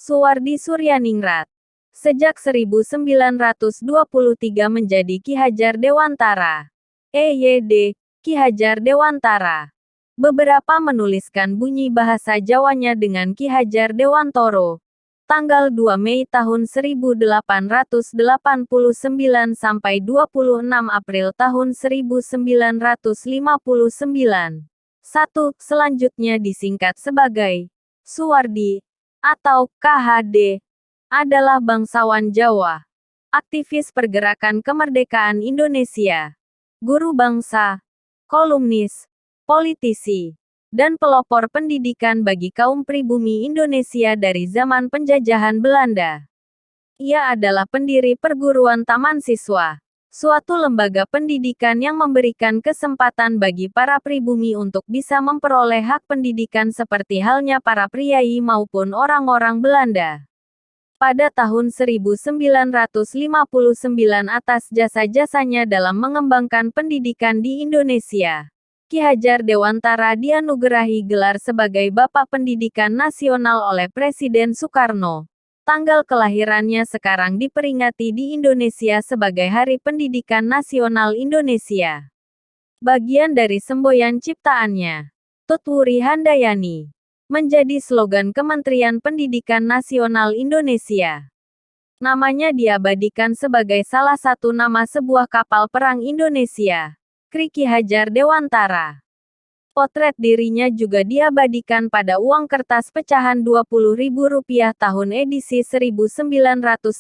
Suwardi Suryaningrat. Sejak 1923 menjadi Ki Hajar Dewantara. EYD, Ki Hajar Dewantara. Beberapa menuliskan bunyi bahasa Jawanya dengan Ki Hajar Dewantoro. Tanggal 2 Mei tahun 1889 sampai 26 April tahun 1959. 1. Selanjutnya disingkat sebagai Suwardi atau KHD, adalah bangsawan Jawa, aktivis pergerakan kemerdekaan Indonesia, guru bangsa, kolumnis, politisi, dan pelopor pendidikan bagi kaum pribumi Indonesia dari zaman penjajahan Belanda. Ia adalah pendiri Perguruan Taman Siswa, suatu lembaga pendidikan yang memberikan kesempatan bagi para pribumi untuk bisa memperoleh hak pendidikan seperti halnya para priai maupun orang-orang Belanda. Pada tahun 1959 atas jasa-jasanya dalam mengembangkan pendidikan di Indonesia, Ki Hajar Dewantara dianugerahi gelar sebagai Bapak Pendidikan Nasional oleh Presiden Soekarno. Tanggal kelahirannya sekarang diperingati di Indonesia sebagai Hari Pendidikan Nasional Indonesia. Bagian dari semboyan ciptaannya, Tutwuri Handayani, menjadi slogan Kementerian Pendidikan Nasional Indonesia. Namanya diabadikan sebagai salah satu nama sebuah kapal perang Indonesia, Ki Hajar Dewantara. Potret dirinya juga diabadikan pada uang kertas pecahan Rp20.000 tahun edisi 1998.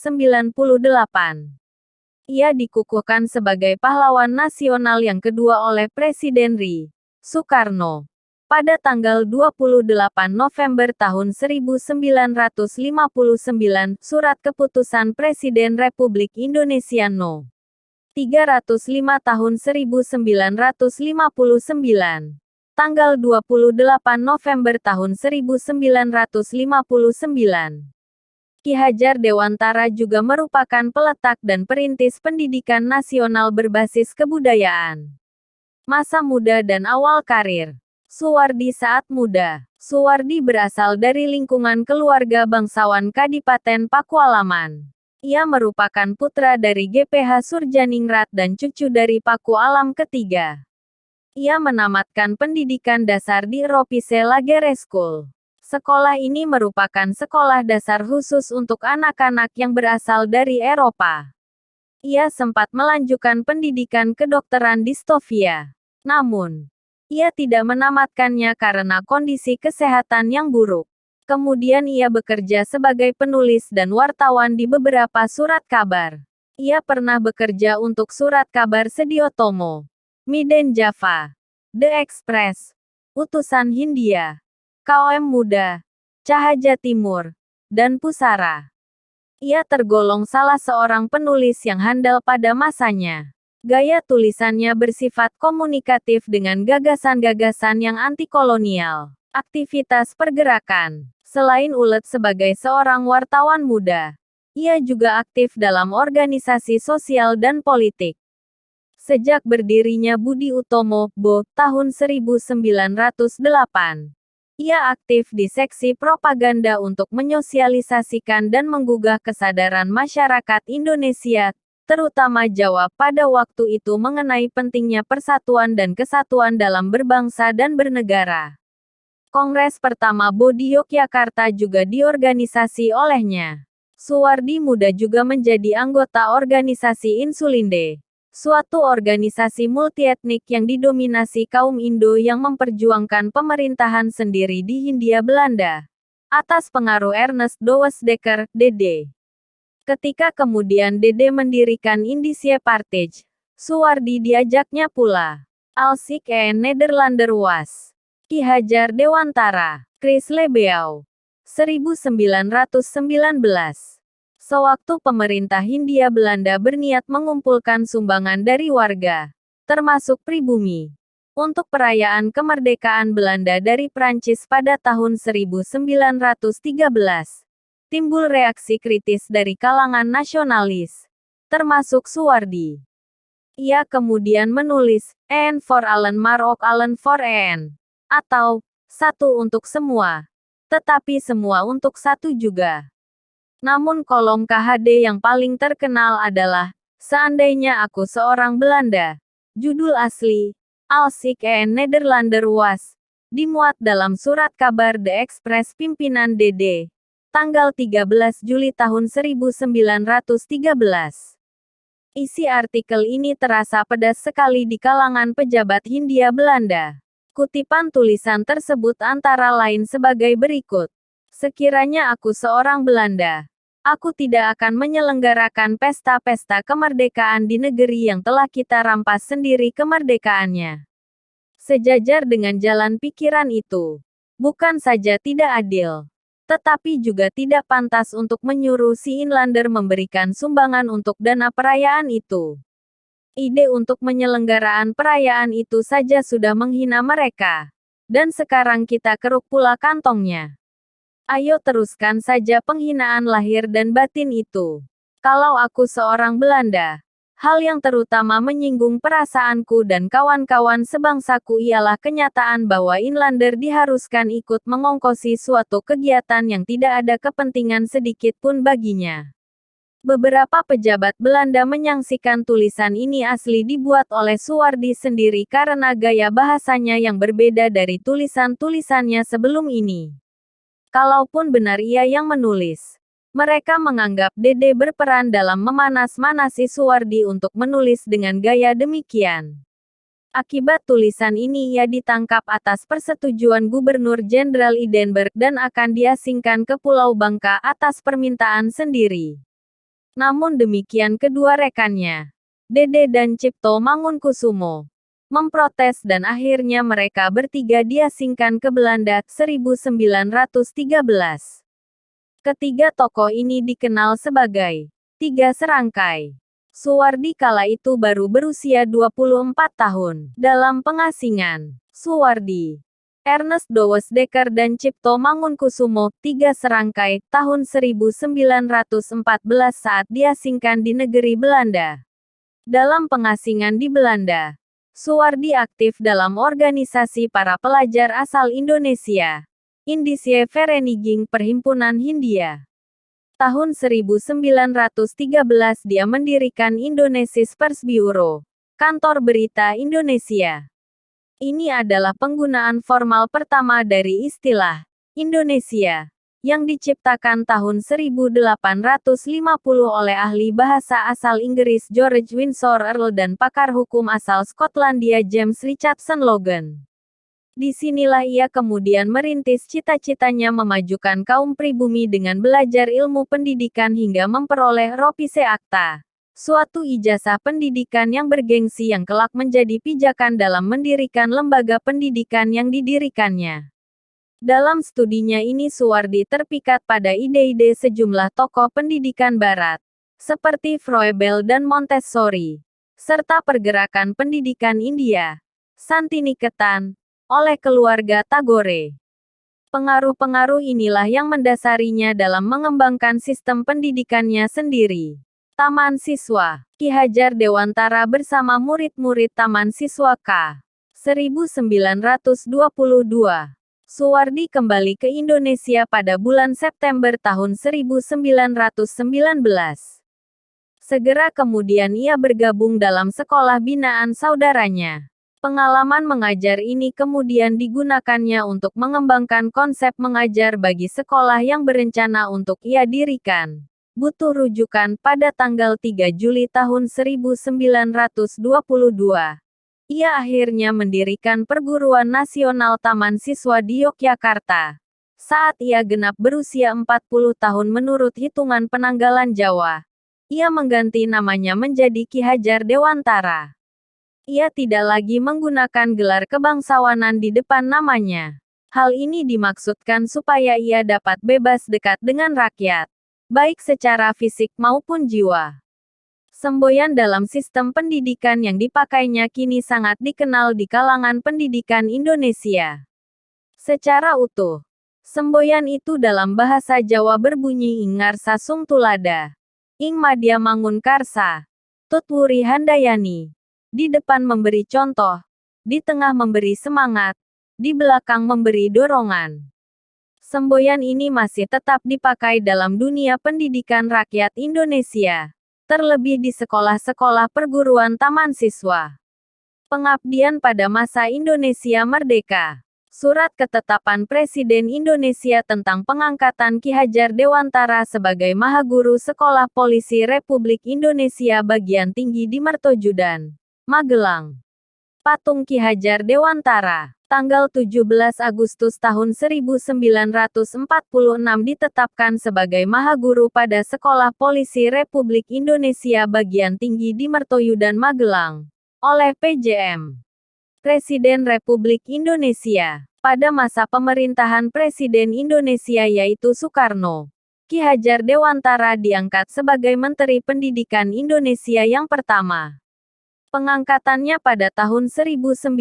Ia dikukuhkan sebagai pahlawan nasional yang kedua oleh Presiden RI Soekarno. Pada tanggal 28 November tahun 1959, Surat Keputusan Presiden Republik Indonesia No. 305 tahun 1959. Tanggal 28 November tahun 1959. Ki Hajar Dewantara juga merupakan peletak dan perintis pendidikan nasional berbasis kebudayaan. Masa muda dan awal karir. Suwardi saat muda. Suwardi berasal dari lingkungan keluarga bangsawan Kadipaten Pakualaman. Ia merupakan putra dari GPH Surjaningrat dan cucu dari Paku Alam ketiga. Ia menamatkan pendidikan dasar di Ropise Lagere School. Sekolah ini merupakan sekolah dasar khusus untuk anak-anak yang berasal dari Eropa. Ia sempat melanjutkan pendidikan kedokteran di Sofia. Namun, ia tidak menamatkannya karena kondisi kesehatan yang buruk. Kemudian ia bekerja sebagai penulis dan wartawan di beberapa surat kabar. Ia pernah bekerja untuk surat kabar Sediotomo, Miden Java, The Express, Utusan Hindia, KOM Muda, Cahaja Timur, dan Pusara. Ia tergolong salah seorang penulis yang handal pada masanya. Gaya tulisannya bersifat komunikatif dengan gagasan-gagasan yang anti-kolonial. Aktivitas pergerakan. Selain ulet sebagai seorang wartawan muda, ia juga aktif dalam organisasi sosial dan politik. Sejak berdirinya Budi Utomo, BO, tahun 1908. Ia aktif di seksi propaganda untuk menyosialisasikan dan menggugah kesadaran masyarakat Indonesia, terutama Jawa pada waktu itu mengenai pentingnya persatuan dan kesatuan dalam berbangsa dan bernegara. Kongres pertama BO di Yogyakarta juga diorganisasi olehnya. Suwardi muda juga menjadi anggota organisasi Insulinde, suatu organisasi multietnik yang didominasi kaum Indo yang memperjuangkan pemerintahan sendiri di Hindia Belanda, atas pengaruh Ernest Douwes Dekker, DD. Ketika kemudian DD mendirikan Indische Partij, Suwardi diajaknya pula. Alsik en Nederlander was. Ki Hajar Dewantara, Chris Lebeau. 1919. Sewaktu pemerintah Hindia Belanda berniat mengumpulkan sumbangan dari warga, termasuk pribumi, untuk perayaan kemerdekaan Belanda dari Prancis pada tahun 1913, timbul reaksi kritis dari kalangan nasionalis, termasuk Suwardi. Ia kemudian menulis, "En for allen maar ook allen for een," atau, "Satu untuk semua, tetapi semua untuk satu juga." Namun kolom KHD yang paling terkenal adalah Seandainya Aku Seorang Belanda. Judul asli, Als ik een Nederlander was, dimuat dalam surat kabar The Express pimpinan DD, tanggal 13 Juli tahun 1913. Isi artikel ini terasa pedas sekali di kalangan pejabat Hindia Belanda. Kutipan tulisan tersebut antara lain sebagai berikut. Sekiranya aku seorang Belanda, aku tidak akan menyelenggarakan pesta-pesta kemerdekaan di negeri yang telah kita rampas sendiri kemerdekaannya. Sejajar dengan jalan pikiran itu, bukan saja tidak adil, tetapi juga tidak pantas untuk menyuruh si Inlander memberikan sumbangan untuk dana perayaan itu. Ide untuk penyelenggaraan perayaan itu saja sudah menghina mereka. Dan sekarang kita keruk pula kantongnya. Ayo teruskan saja penghinaan lahir dan batin itu. Kalau aku seorang Belanda, hal yang terutama menyinggung perasaanku dan kawan-kawan sebangsaku ialah kenyataan bahwa Inlander diharuskan ikut mengongkosi suatu kegiatan yang tidak ada kepentingan sedikit pun baginya. Beberapa pejabat Belanda menyaksikan tulisan ini asli dibuat oleh Suwardi sendiri karena gaya bahasanya yang berbeda dari tulisan-tulisannya sebelum ini. Kalaupun benar ia yang menulis, mereka menganggap Dede berperan dalam memanas-manasi Suwardi untuk menulis dengan gaya demikian. Akibat tulisan ini ia ditangkap atas persetujuan Gubernur Jenderal Edinburgh dan akan diasingkan ke Pulau Bangka atas permintaan sendiri. Namun demikian kedua rekannya, Dede dan Cipto Mangunkusumo, memprotes dan akhirnya mereka bertiga diasingkan ke Belanda 1913. Ketiga tokoh ini dikenal sebagai Tiga Serangkai. Suwardi kala itu baru berusia 24 tahun. Dalam pengasingan, Suwardi, Ernest Dowes Dekker dan Cipto Mangunkusumo, Tiga Serangkai, tahun 1914 saat diasingkan di negeri Belanda. Dalam pengasingan di Belanda, Suwardi aktif dalam organisasi para pelajar asal Indonesia, Indische Vereniging Perhimpunan Hindia. Tahun 1913 dia mendirikan Indonesisch Persbureau, kantor berita Indonesia. Ini adalah penggunaan formal pertama dari istilah Indonesia, yang diciptakan tahun 1850 oleh ahli bahasa asal Inggris George Windsor Earl dan pakar hukum asal Skotlandia James Richardson Logan. Disinilah ia kemudian merintis cita-citanya memajukan kaum pribumi dengan belajar ilmu pendidikan hingga memperoleh Ropise Akta, suatu ijazah pendidikan yang bergengsi yang kelak menjadi pijakan dalam mendirikan lembaga pendidikan yang didirikannya. Dalam studinya ini Suwardi terpikat pada ide-ide sejumlah tokoh pendidikan barat, seperti Froebel dan Montessori, serta pergerakan pendidikan India, Santiniketan, oleh keluarga Tagore. Pengaruh-pengaruh inilah yang mendasarinya dalam mengembangkan sistem pendidikannya sendiri. Taman Siswa, Ki Hajar Dewantara bersama murid-murid Taman Siswa K. 1922. Suwardi kembali ke Indonesia pada bulan September tahun 1919. Segera kemudian ia bergabung dalam sekolah binaan saudaranya. Pengalaman mengajar ini kemudian digunakannya untuk mengembangkan konsep mengajar bagi sekolah yang berencana untuk ia dirikan. Butuh rujukan pada tanggal 3 Juli tahun 1922. Ia akhirnya mendirikan Perguruan Nasional Taman Siswa di Yogyakarta. Saat ia genap berusia 40 tahun menurut hitungan penanggalan Jawa, ia mengganti namanya menjadi Ki Hajar Dewantara. Ia tidak lagi menggunakan gelar kebangsawanan di depan namanya. Hal ini dimaksudkan supaya ia dapat bebas dekat dengan rakyat, baik secara fisik maupun jiwa. Semboyan dalam sistem pendidikan yang dipakainya kini sangat dikenal di kalangan pendidikan Indonesia. Secara utuh, semboyan itu dalam bahasa Jawa berbunyi Ing Ngarsa Sung Tulada, Ing Madya Mangun Karsa, Tutwuri Handayani. Di depan memberi contoh, di tengah memberi semangat, di belakang memberi dorongan. Semboyan ini masih tetap dipakai dalam dunia pendidikan rakyat Indonesia, terlebih di sekolah-sekolah perguruan taman siswa. Pengabdian pada masa Indonesia Merdeka. Surat Ketetapan Presiden Indonesia tentang pengangkatan Ki Hajar Dewantara sebagai Mahaguru Sekolah Polisi Republik Indonesia Bagian Tinggi di Mertojudan, Magelang. Patung Ki Hajar Dewantara, tanggal 17 Agustus tahun 1946 ditetapkan sebagai Mahaguru pada Sekolah Polisi Republik Indonesia Bagian Tinggi di Mertojudan, Magelang, oleh PJM. Presiden Republik Indonesia. Pada masa pemerintahan Presiden Indonesia yaitu Soekarno, Ki Hajar Dewantara diangkat sebagai Menteri Pendidikan Indonesia yang pertama. Pengangkatannya pada tahun 1956.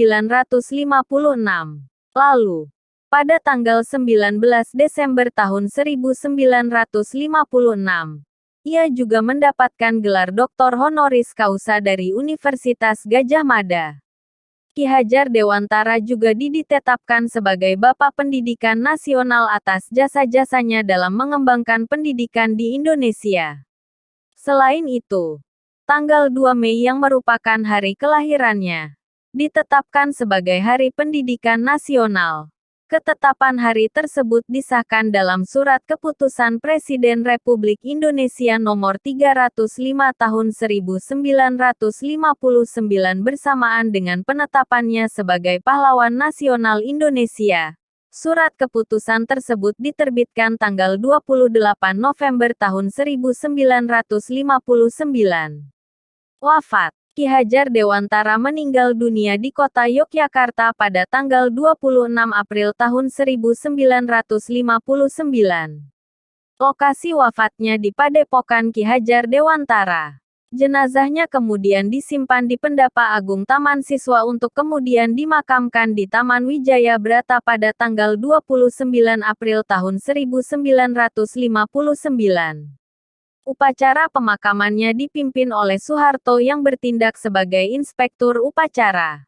Lalu, pada tanggal 19 Desember tahun 1956, ia juga mendapatkan gelar Doktor Honoris Causa dari Universitas Gadjah Mada. Ki Hajar Dewantara juga ditetapkan sebagai Bapak Pendidikan Nasional atas jasa-jasanya dalam mengembangkan pendidikan di Indonesia. Selain itu, tanggal 2 Mei yang merupakan hari kelahirannya, ditetapkan sebagai Hari Pendidikan Nasional. Ketetapan hari tersebut disahkan dalam Surat Keputusan Presiden Republik Indonesia Nomor 305 Tahun 1959 bersamaan dengan penetapannya sebagai Pahlawan Nasional Indonesia. Surat keputusan tersebut diterbitkan tanggal 28 November tahun 1959. Wafat. Ki Hajar Dewantara meninggal dunia di kota Yogyakarta pada tanggal 26 April tahun 1959. Lokasi wafatnya di Padepokan Ki Hajar Dewantara. Jenazahnya kemudian disimpan di Pendapa Agung Taman Siswa untuk kemudian dimakamkan di Taman Wijaya Brata pada tanggal 29 April tahun 1959. Upacara pemakamannya dipimpin oleh Soeharto yang bertindak sebagai Inspektur Upacara.